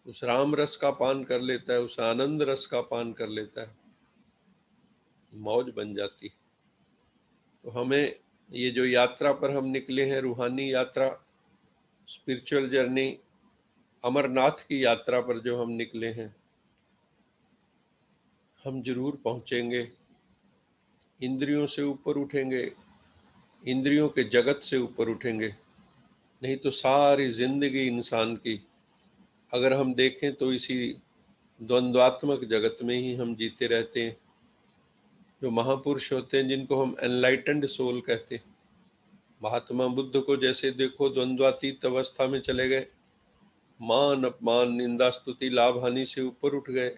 उस राम रस का पान कर लेता है, उस आनंद रस का पान कर लेता है, मौज बन जाती। तो हमें ये जो यात्रा पर हम निकले हैं, रूहानी यात्रा, स्पिरिचुअल जर्नी, अमरनाथ की यात्रा पर जो हम निकले हैं, हम जरूर पहुंचेंगे, इंद्रियों से ऊपर उठेंगे, इंद्रियों के जगत से ऊपर उठेंगे। नहीं तो सारी जिंदगी इंसान की अगर हम देखें तो इसी द्वंद्वात्मक जगत में ही हम जीते रहते हैं। जो महापुरुष होते हैं, जिनको हम एनलाइटेंड सोल कहते हैं, महात्मा बुद्ध को जैसे देखो द्वंद्वातीत अवस्था में चले गए, मान अपमान निंदा स्तुति लाभ हानि से ऊपर उठ गए।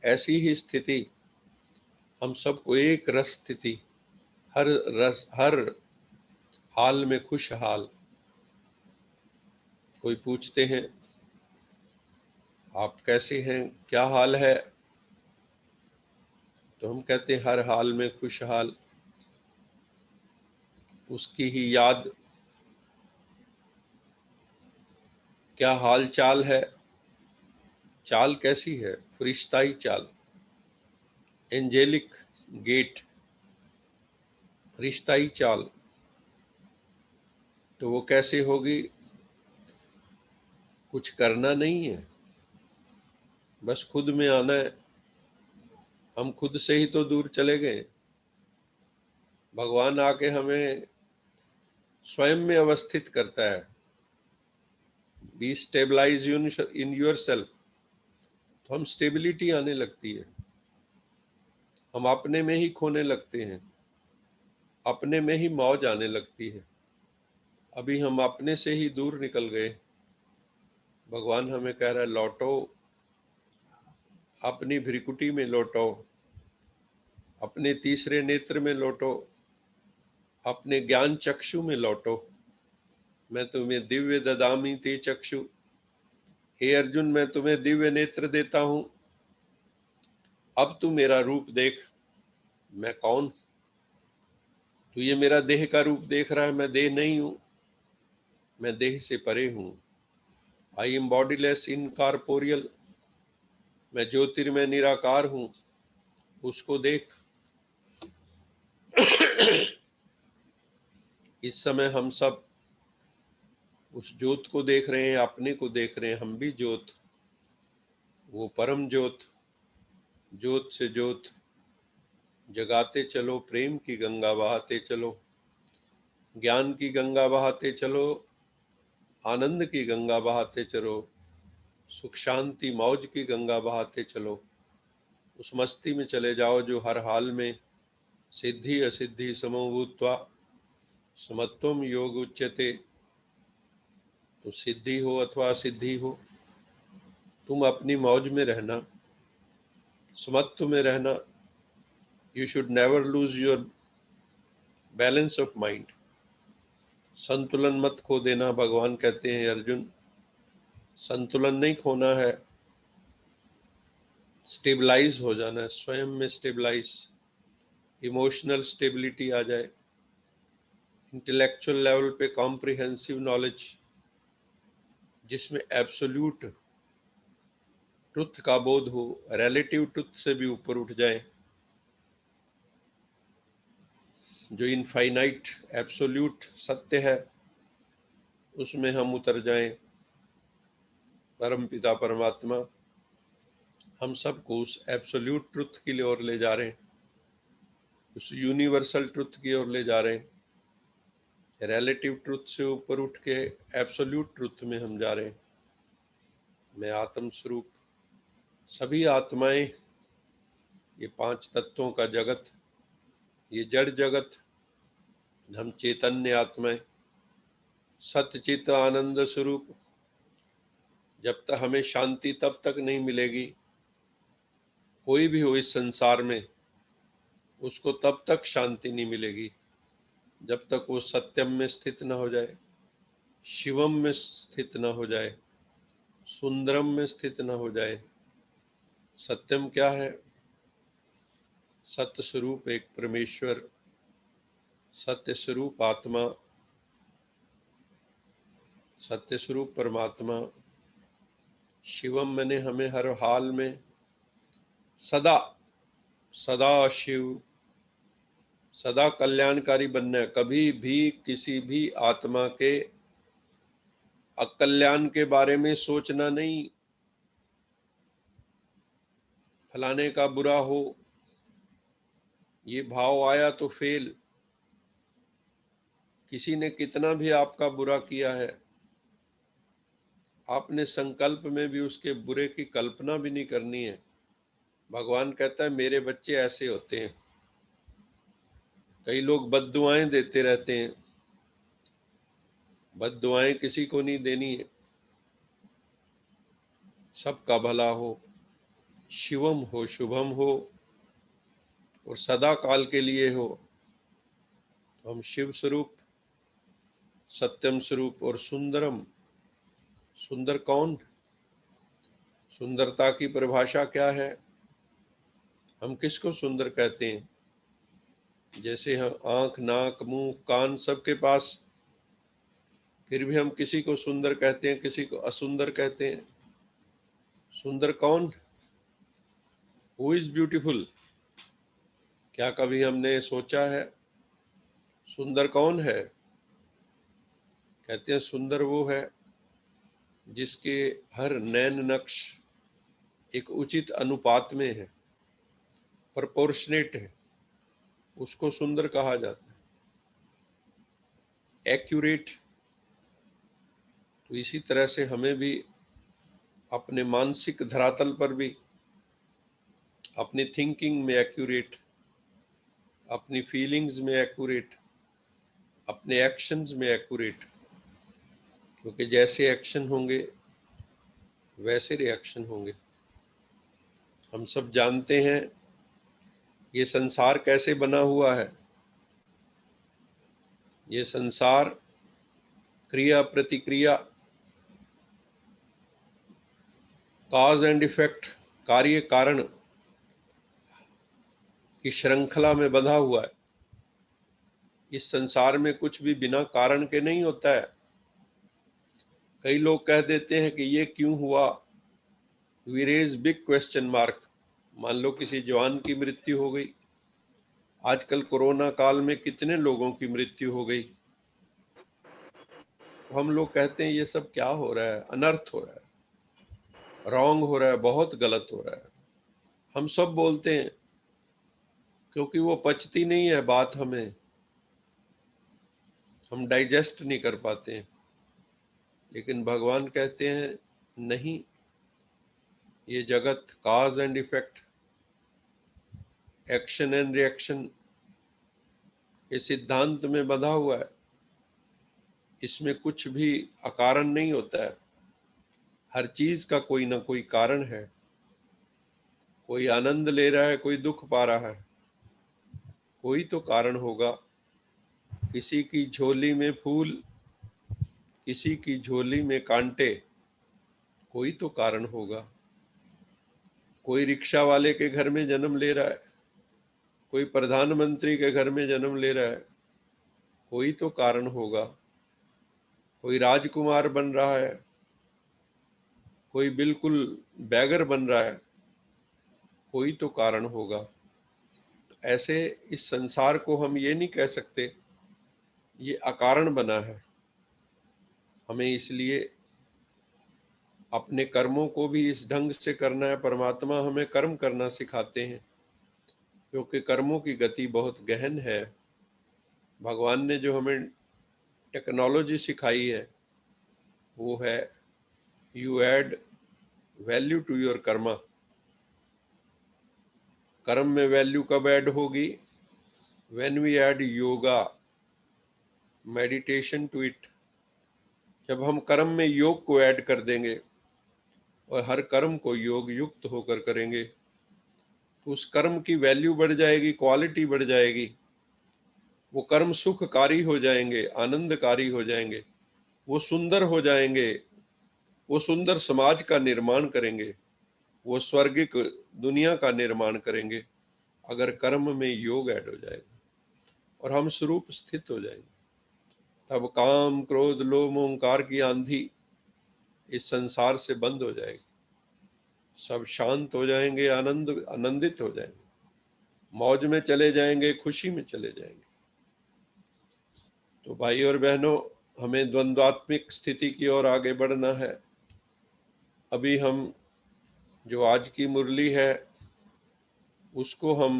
ऐसी ही स्थिति हम सबको, एक रस स्थिति, हर रस हर हाल में खुशहाल। कोई पूछते हैं आप कैसे हैं, क्या हाल है, तो हम कहते हैं हर हाल में खुशहाल। उसकी ही याद, क्या हाल चाल है, चाल कैसी है, फरिश्ताई चाल, एंजेलिक गेट, फरिश्ताई चाल। तो वो कैसे होगी? कुछ करना नहीं है, बस खुद में आना है। हम खुद से ही तो दूर चले गए। भगवान आके हमें स्वयं में अवस्थित करता है। Be stabilise in yourself, तो हम स्टेबिलिटी आने लगती है। हम अपने में ही खोने लगते हैं, अपने में ही मौज आने लगती है। अभी हम अपने से ही दूर निकल गए। भगवान हमें कह रहा है लौटो, अपनी भ्रिकुटी में लौटो, अपने तीसरे नेत्र में लौटो, अपने ज्ञान चक्षु में लौटो। मैं तुम्हें दिव्य ददामी ते चक्षु, हे अर्जुन मैं तुम्हें दिव्य नेत्र देता हूं। अब तू मेरा रूप देख, मैं कौन। तू ये मेरा देह का रूप देख रहा है, मैं देह नहीं हूं, मैं देह से परे हूं। आई एम बॉडीलेस इनकॉर्पोरियल, मैं ज्योतिर्मय निराकार हूं, उसको देख। इस समय हम सब उस ज्योत को देख रहे हैं, अपने को देख रहे हैं। हम भी ज्योत, वो परम ज्योत, ज्योत से ज्योत जगाते चलो, प्रेम की गंगा बहाते चलो, ज्ञान की गंगा बहाते चलो, आनंद की गंगा बहाते चलो, सुख शांति मौज की गंगा बहाते चलो। उस मस्ती में चले जाओ जो हर हाल में सिद्धि असिद्धि समो भूत्वा समत्वम योग उच्यते। तो सिद्धि हो अथवा असिद्धि हो, तुम अपनी मौज में रहना, समत्व में रहना। You should never lose your balance of mind. संतुलन मत खो देना। भगवान कहते हैं अर्जुन, संतुलन नहीं खोना है, स्टेबलाइज हो जाना है, स्वयं में स्टेबलाइज। इमोशनल स्टेबिलिटी आ जाए, इंटेलेक्चुअल लेवल पे कॉम्प्रिहेंसिव नॉलेज, जिसमें एब्सोल्यूट ट्रुथ का बोध हो, रिलेटिव ट्रुथ से भी ऊपर उठ जाए। जो इनफाइनाइट एब्सोल्यूट सत्य है, उसमें हम उतर जाएं। परम पिता परमात्मा हम सबको उस एब्सोल्यूट ट्रुथ की ओर ले जा रहे हैं, उस यूनिवर्सल ट्रुथ की ओर ले जा रहे हैं। रिलेटिव ट्रुथ से ऊपर उठ के एब्सोल्यूट ट्रुथ में हम जा रहे हैं। मैं आत्म स्वरूप, सभी आत्माएं, ये पांच तत्वों का जगत, ये जड़ जगत, हम चैतन्य आत्माएं, सतचित आनंद स्वरूप। जब तक हमें शांति तब तक नहीं मिलेगी, कोई भी हो इस संसार में, उसको तब तक शांति नहीं मिलेगी जब तक वो सत्यम में स्थित न हो जाए, शिवम में स्थित न हो जाए, सुंदरम में स्थित न हो जाए। सत्यम क्या है? सत्य स्वरूप एक परमेश्वर, सत्य स्वरूप आत्मा, सत्य स्वरूप परमात्मा, शिवम मैंने हमें हर हाल में सदा सदा शिव सदा कल्याणकारी बनना है। कभी भी किसी भी आत्मा के अकल्याण के बारे में सोचना नहीं, फलाने का बुरा हो, ये भाव आया तो फेल। किसी ने कितना भी आपका बुरा किया है, आपने संकल्प में भी उसके बुरे की कल्पना भी नहीं करनी है। भगवान कहता है मेरे बच्चे ऐसे होते हैं। कई लोग बद्दुआएं देते रहते हैं, बद्दुआएं किसी को नहीं देनी है। सबका भला हो, शिवम हो, शुभम हो और सदा काल के लिए हो। हम शिव स्वरूप, सत्यम स्वरूप और सुंदरम। सुंदर कौन? सुंदरता की परिभाषा क्या है? हम किसको सुंदर कहते हैं? जैसे हम आंख, नाक, मुंह, कान सबके पास, फिर भी हम किसी को सुंदर कहते हैं, किसी को असुंदर कहते हैं। सुंदर कौन? Who is beautiful? क्या कभी हमने सोचा है सुंदर कौन है? कहते हैं सुंदर वो है जिसके हर नैन नक्श एक उचित अनुपात में है, प्रोपोर्शनेट है, उसको सुंदर कहा जाता है, एक्यूरेट। तो इसी तरह से हमें भी अपने मानसिक धरातल पर भी अपनी थिंकिंग में एक्यूरेट, अपनी फीलिंग्स में एक्यूरेट, अपने एक्शंस में एक्यूरेट, क्योंकि जैसे एक्शन होंगे वैसे रिएक्शन होंगे। हम सब जानते हैं ये संसार कैसे बना हुआ है। ये संसार क्रिया प्रतिक्रिया, कॉज एंड इफेक्ट, कार्य कारण की श्रृंखला में बंधा हुआ है। इस संसार में कुछ भी बिना कारण के नहीं होता है। कई लोग कह देते हैं कि ये क्यों हुआ, we raise big question mark. मान लो किसी जवान की मृत्यु हो गई, आजकल कोरोना काल में कितने लोगों की मृत्यु हो गई। हम लोग कहते हैं ये सब क्या हो रहा है, अनर्थ हो रहा है, रॉन्ग हो रहा है, बहुत गलत हो रहा है। हम सब बोलते हैं क्योंकि वो पचती नहीं है बात, हमें, हम डाइजेस्ट नहीं कर पाते हैं। लेकिन भगवान कहते हैं नहीं, ये जगत cause and effect, action and reaction के सिद्धांत में बंधा हुआ है। इसमें कुछ भी अकारण नहीं होता है। हर चीज का कोई ना कोई कारण है। कोई आनंद ले रहा है, कोई दुख पा रहा है, कोई तो कारण होगा। किसी की झोली में फूल, किसी की झोली में कांटे, कोई तो कारण होगा। कोई रिक्शा वाले के घर में जन्म ले रहा है, कोई प्रधानमंत्री के घर में जन्म ले रहा है, कोई तो कारण होगा। कोई राजकुमार बन रहा है, कोई बिल्कुल बैगर बन रहा है, कोई तो कारण होगा। ऐसे इस संसार को हम ये नहीं कह सकते ये अकारण बना है। हमें इसलिए अपने कर्मों को भी इस ढंग से करना है। परमात्मा हमें कर्म करना सिखाते हैं, क्योंकि कर्मों की गति बहुत गहन है। भगवान ने जो हमें टेक्नोलॉजी सिखाई है वो है you add value to your karma. कर्म में वैल्यू कब ऐड होगी? When we add yoga meditation to it. जब हम कर्म में योग को ऐड कर देंगे और हर कर्म को योग युक्त होकर करेंगे तो उस कर्म की वैल्यू बढ़ जाएगी, क्वालिटी बढ़ जाएगी। वो कर्म सुखकारी हो जाएंगे, आनंदकारी हो जाएंगे, वो सुंदर हो जाएंगे, वो सुंदर समाज का निर्माण करेंगे, वो स्वर्गिक दुनिया का निर्माण करेंगे अगर कर्म में योग ऐड हो जाएगा और हम स्वरूप स्थित हो जाएंगे। तब काम क्रोध लोभ अहंकार की आंधी इस संसार से बंद हो जाएगी। सब शांत हो जाएंगे, आनंदित हो जाएंगे, मौज में चले जाएंगे, खुशी में चले जाएंगे। तो भाई और बहनों, हमें द्वंद्वात्मिक स्थिति की ओर आगे बढ़ना है। अभी हम जो आज की मुरली है उसको हम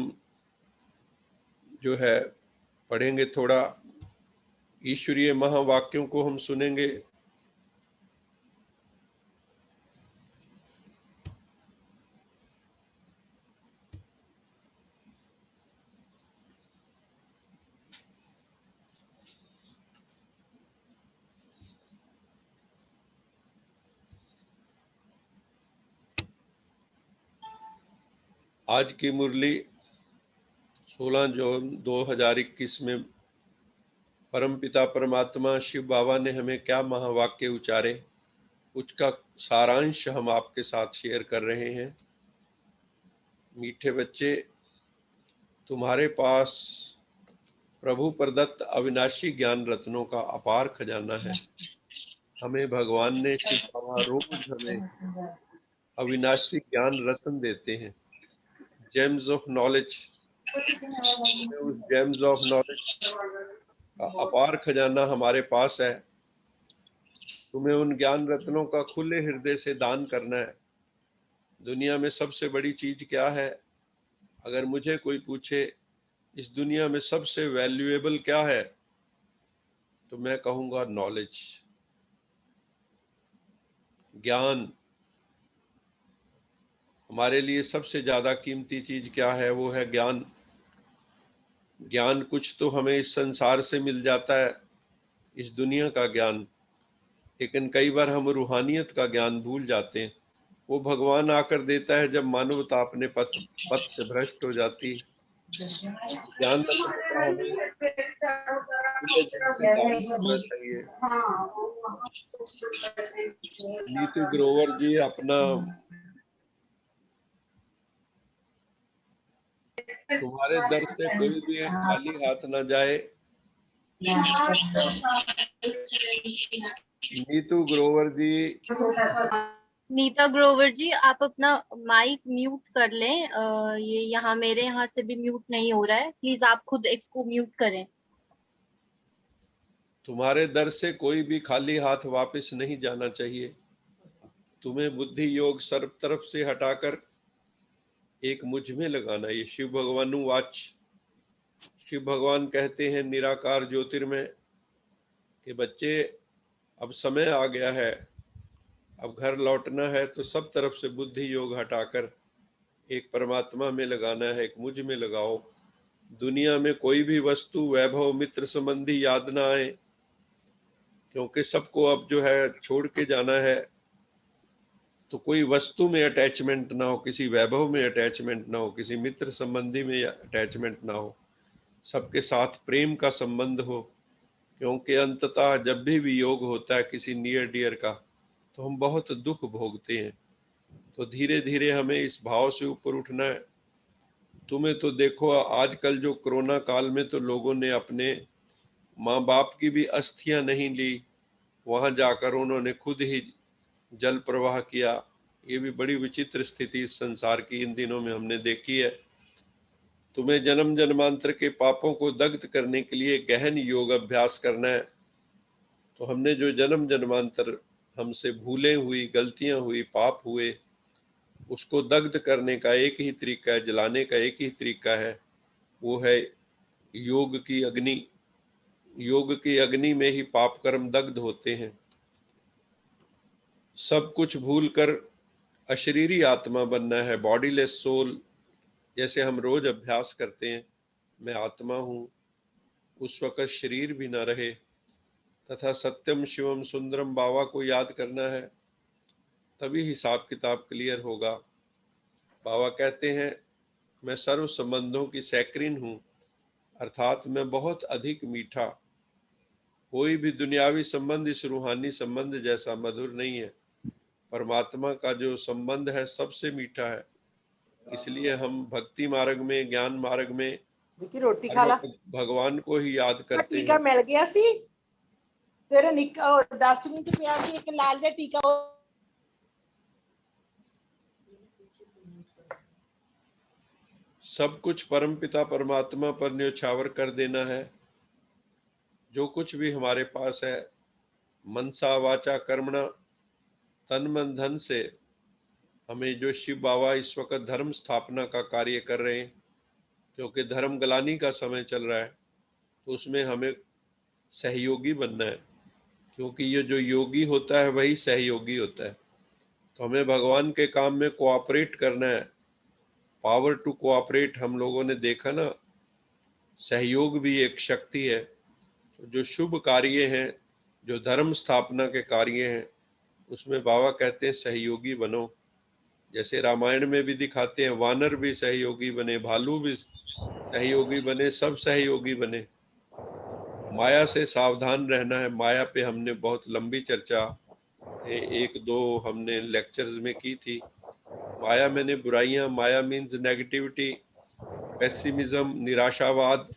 जो है पढ़ेंगे, थोड़ा ईश्वरीय महावाक्यों को हम सुनेंगे। आज की मुरली 16 जून 2021 में परमपिता परमात्मा शिव बाबा ने हमें क्या महावाक्य उचारे, उसका सारांश हम आपके साथ शेयर कर रहे हैं। मीठे बच्चे, तुम्हारे पास प्रभु प्रदत्त अविनाशी ज्ञान रत्नों का अपार खजाना है। हमें भगवान ने, शिव बाबा रोज हमें अविनाशी ज्ञान रत्न देते हैं, जेम्स ऑफ नॉलेज। उस जेम्स ऑफ नॉलेज का अपार खजाना हमारे पास है। तुम्हें उन ज्ञान रत्नों का खुले हृदय से दान करना है। दुनिया में सबसे बड़ी चीज क्या है? अगर मुझे कोई पूछे इस दुनिया में सबसे वैल्यूएबल क्या है, तो मैं कहूंगा नॉलेज, ज्ञान। हमारे लिए सबसे ज्यादा कीमती चीज क्या है? वो है ज्ञान। ज्ञान कुछ तो हमें इस संसार से मिल जाता है, इस दुनिया का ज्ञान, लेकिन कई बार हम रूहानियत का ज्ञान भूल जाते हैं। वो भगवान आकर देता है जब मानवता अपने पथ से भ्रष्ट हो जाती। ज्ञान रत्न का हमें खुले दिल से दान करना चाहिए। नीतू ग्रोवर जी, अपना तुम्हारे दर से कोई भी खाली हाथ ना जाए। नीतू ग्रोवर जी, नीता ग्रोवर जी, आप अपना माइक म्यूट कर लें। ये यहाँ मेरे यहाँ से भी म्यूट नहीं हो रहा है, प्लीज आप खुद इसको म्यूट करें। तुम्हारे दर से कोई भी खाली हाथ वापस नहीं जाना चाहिए। तुम्हें बुद्धि योग सर्व तरफ से हटाकर एक मुझ में लगाना। ये शिव भगवानु वाच। शिव भगवान कहते हैं निराकार ज्योतिर्मय कि बच्चे, अब समय आ गया है, अब घर लौटना है, तो सब तरफ से बुद्धि योग हटाकर एक परमात्मा में लगाना है, एक मुझ में लगाओ। दुनिया में कोई भी वस्तु, वैभव, मित्र संबंधी याद ना आए, क्योंकि सबको अब जो है छोड़ के जाना है। तो कोई वस्तु में अटैचमेंट ना हो, किसी वैभव में अटैचमेंट ना हो, किसी मित्र संबंधी में अटैचमेंट ना हो, सबके साथ प्रेम का संबंध हो। क्योंकि अंततः जब भी वियोग होता है किसी नियर डियर का, तो हम बहुत दुख भोगते हैं। तो धीरे धीरे हमें इस भाव से ऊपर उठना है। तुम्हें तो देखो, आजकल जो कोरोना काल में तो लोगों ने अपने माँ बाप की भी अस्थियां नहीं ली, वहां जाकर उन्होंने खुद ही जल प्रवाह किया। ये भी बड़ी विचित्र स्थिति इस संसार की इन दिनों में हमने देखी है। तुम्हें जन्म जन्मांतर के पापों को दग्ध करने के लिए गहन योग अभ्यास करना है। तो हमने जो जन्म जन्मांतर हमसे भूलें हुई, गलतियां हुई, पाप हुए, उसको दग्ध करने का एक ही तरीका है, जलाने का एक ही तरीका है, वो है योग की अग्नि। योग की अग्नि में ही पाप कर्म दग्ध होते हैं। सब कुछ भूलकर अशरीरी आत्मा बनना है, बॉडीलेस सोल। जैसे हम रोज अभ्यास करते हैं, मैं आत्मा हूं, उस वक्त शरीर भी ना रहे, तथा सत्यम शिवम सुंदरम बाबा को याद करना है, तभी हिसाब किताब क्लियर होगा। बाबा कहते हैं मैं सर्व संबंधों की सैक्रिन हूं, अर्थात मैं बहुत अधिक मीठा। कोई भी दुनियावी संबंध इस रूहानी संबंध जैसा मधुर नहीं है। परमात्मा का जो संबंध है सबसे मीठा है। इसलिए हम भक्ति मार्ग में, ज्ञान मार्ग में रोटी खा ला, भगवान को ही याद करते टीका हैं। मिल गया सी तेरे डस्टबिन च पिया सी, एक लाल जिहा टीका। सब कुछ परमपिता परमात्मा पर न्योछावर कर देना है। जो कुछ भी हमारे पास है, मनसा वाचा कर्मणा, तन मन धन से, हमें जो शिव बाबा इस वक्त धर्म स्थापना का कार्य कर रहे हैं, क्योंकि धर्म गलानी का समय चल रहा है, तो उसमें हमें सहयोगी बनना है, क्योंकि ये जो योगी होता है वही सहयोगी होता है। तो हमें भगवान के काम में कोऑपरेट करना है। पावर टू कोऑपरेट, हम लोगों ने देखा ना, सहयोग भी एक शक्ति है। जो शुभ कार्य हैं, जो धर्म स्थापना के कार्य हैं, उसमें बाबा कहते हैं सहयोगी बनो। जैसे रामायण में भी दिखाते हैं, वानर भी सहयोगी बने, भालू भी सहयोगी बने, सब सहयोगी बने। माया से सावधान रहना है। माया पे हमने बहुत लंबी चर्चा एक दो हमने लेक्चर्स में की थी। माया मैंने बुराइयां, माया मीन्स नेगेटिविटी, पेसिमिज्म, निराशावाद,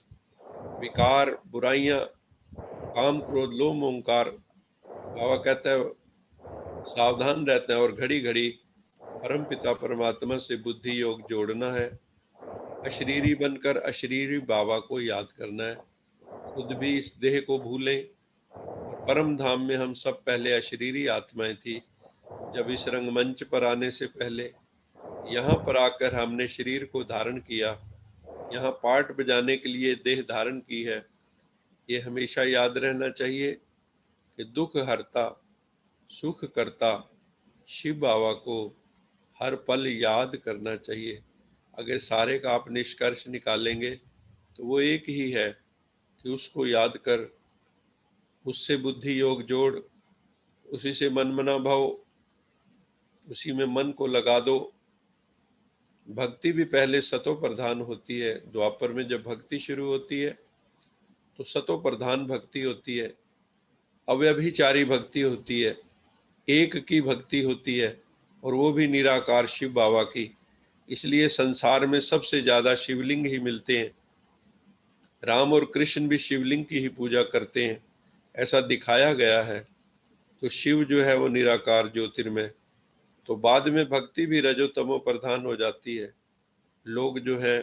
विकार, बुराइयां, काम क्रोध लोभ मोहंकार। बाबा कहता है सावधान रहता है और घड़ी घड़ी परम पिता परमात्मा से बुद्धि योग जोड़ना है। अशरीरी बनकर अशरीरी बाबा को याद करना है। खुद भी इस देह को भूलें। और परम धाम में हम सब पहले अशरीरी आत्माएं थी। जब इस रंगमंच पर आने से पहले यहाँ पर आकर हमने शरीर को धारण किया, यहाँ पाठ बजाने के लिए देह धारण की है। ये हमेशा याद रहना चाहिए कि दुख हरता सुख करता शिव बाबा को हर पल याद करना चाहिए। अगर सारे का आप निष्कर्ष निकालेंगे तो वो एक ही है कि उसको याद कर, उससे बुद्धि योग जोड़, उसी से मन मना भाव, उसी में मन को लगा दो। भक्ति भी पहले सतो प्रधान होती है। द्वापर में जब भक्ति शुरू होती है तो सतो प्रधान भक्ति होती है, अव्यभिचारी भक्ति होती है, एक की भक्ति होती है, और वो भी निराकार शिव बाबा की। इसलिए संसार में सबसे ज्यादा शिवलिंग ही मिलते हैं। राम और कृष्ण भी शिवलिंग की ही पूजा करते हैं, ऐसा दिखाया गया है। तो शिव जो है वो निराकार ज्योतिर्मय। तो बाद में भक्ति भी रजो तमो प्रधान हो जाती है। लोग जो है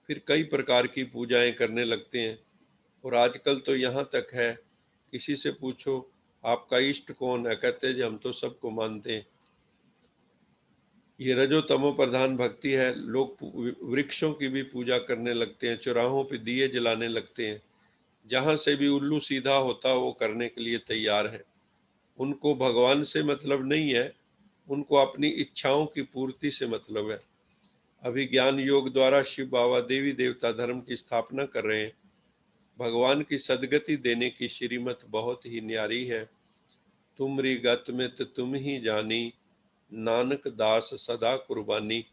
फिर कई प्रकार की पूजाएं करने लगते हैं। और आजकल तो यहाँ तक है, किसी से पूछो आपका इष्ट कौन है, कहते हैं जी हम तो सबको मानते हैं। ये रजो तमो प्रधान भक्ति है। लोग वृक्षों की भी पूजा करने लगते हैं, चौराहों पे दिए जलाने लगते हैं। जहां से भी उल्लू सीधा होता वो करने के लिए तैयार है। उनको भगवान से मतलब नहीं है, उनको अपनी इच्छाओं की पूर्ति से मतलब है। अभी ज्ञान योग द्वारा शिव बाबा देवी देवता धर्म की स्थापना कर रहे हैं। भगवान की सदगति देने की श्रीमत बहुत ही न्यारी है। तुमरी गत में तुम ही जानी, नानक दास सदा कुर्बानी।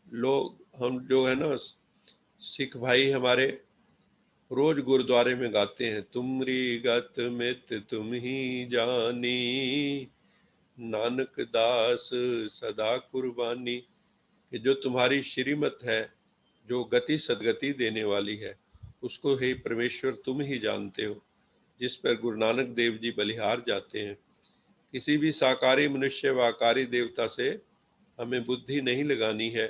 लोग हम जो है ना सिख भाई हमारे रोज गुरुद्वारे में गाते हैं, तुमरी गत मित तुम ही जानी, नानक दास सदा कुर्बानी। कि जो तुम्हारी श्रीमत है, जो गति सदगति देने वाली है, उसको हे परमेश्वर तुम ही जानते हो, जिस पर गुरु नानक देव जी बलिहार जाते हैं। किसी भी साकारी मनुष्य व आकारी देवता से हमें बुद्धि नहीं लगानी है।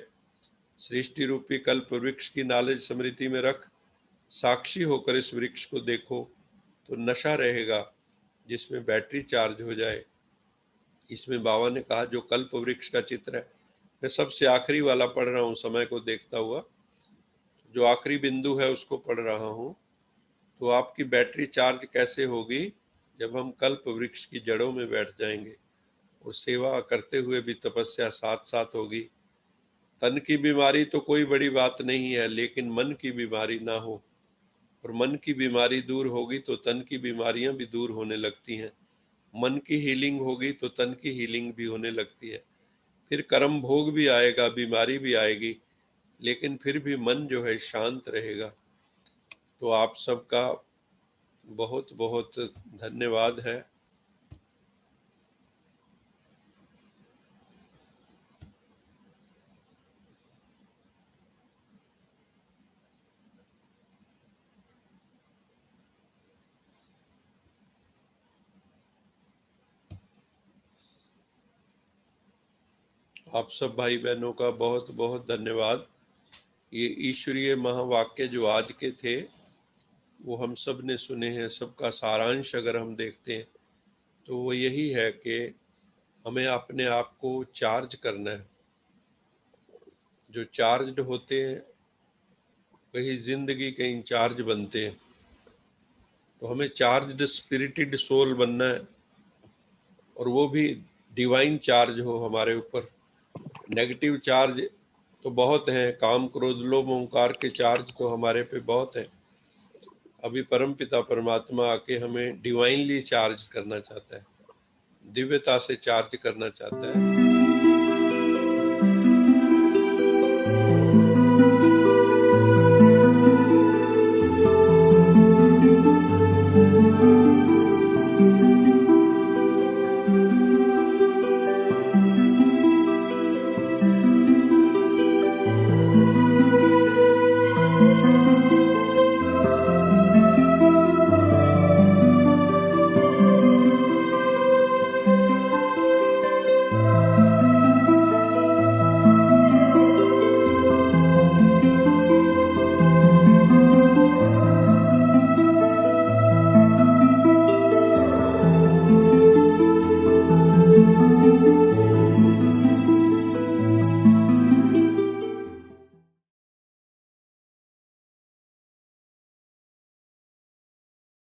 सृष्टि रूपी कल्प वृक्ष की नॉलेज स्मृति में रख, साक्षी होकर इस वृक्ष को देखो तो नशा रहेगा जिसमें बैटरी चार्ज हो जाए। इसमें बाबा ने कहा जो कल्प वृक्ष का चित्र है, मैं सबसे आखिरी वाला पढ़ रहा हूँ समय को देखता हुआ, जो आखिरी बिंदु है उसको पढ़ रहा हूँ। तो आपकी बैटरी चार्ज कैसे होगी, जब हम कल्प वृक्ष की जड़ों में बैठ जाएंगे और सेवा करते हुए भी तपस्या साथ साथ होगी। तन की बीमारी तो कोई बड़ी बात नहीं है, लेकिन मन की बीमारी ना हो, और मन की बीमारी दूर होगी तो तन की बीमारियां भी दूर होने लगती हैं। मन की हीलिंग होगी तो तन की हीलिंग भी होने लगती है। फिर कर्म भोग भी आएगा, बीमारी भी आएगी, लेकिन फिर भी मन जो है शांत रहेगा। तो आप सबका बहुत बहुत धन्यवाद है। आप सब भाई बहनों का बहुत बहुत धन्यवाद। ये ईश्वरीय महावाक्य जो आज के थे वो हम सब ने सुने हैं। सबका सारांश अगर हम देखते हैं तो वो यही है कि हमें अपने आप को चार्ज करना है। जो चार्ज्ड होते हैं वही जिंदगी के इंचार्ज बनते हैं। तो हमें चार्ज्ड स्पिरिटेड सोल बनना है, और वो भी डिवाइन चार्ज हो हमारे ऊपर। नेगेटिव चार्ज तो बहुत हैं, काम क्रोध लोभ ओंकार के चार्ज तो हमारे पे बहुत है। अभी परम पिता परमात्मा आके हमें डिवाइनली चार्ज करना चाहता है, दिव्यता से चार्ज करना चाहता है।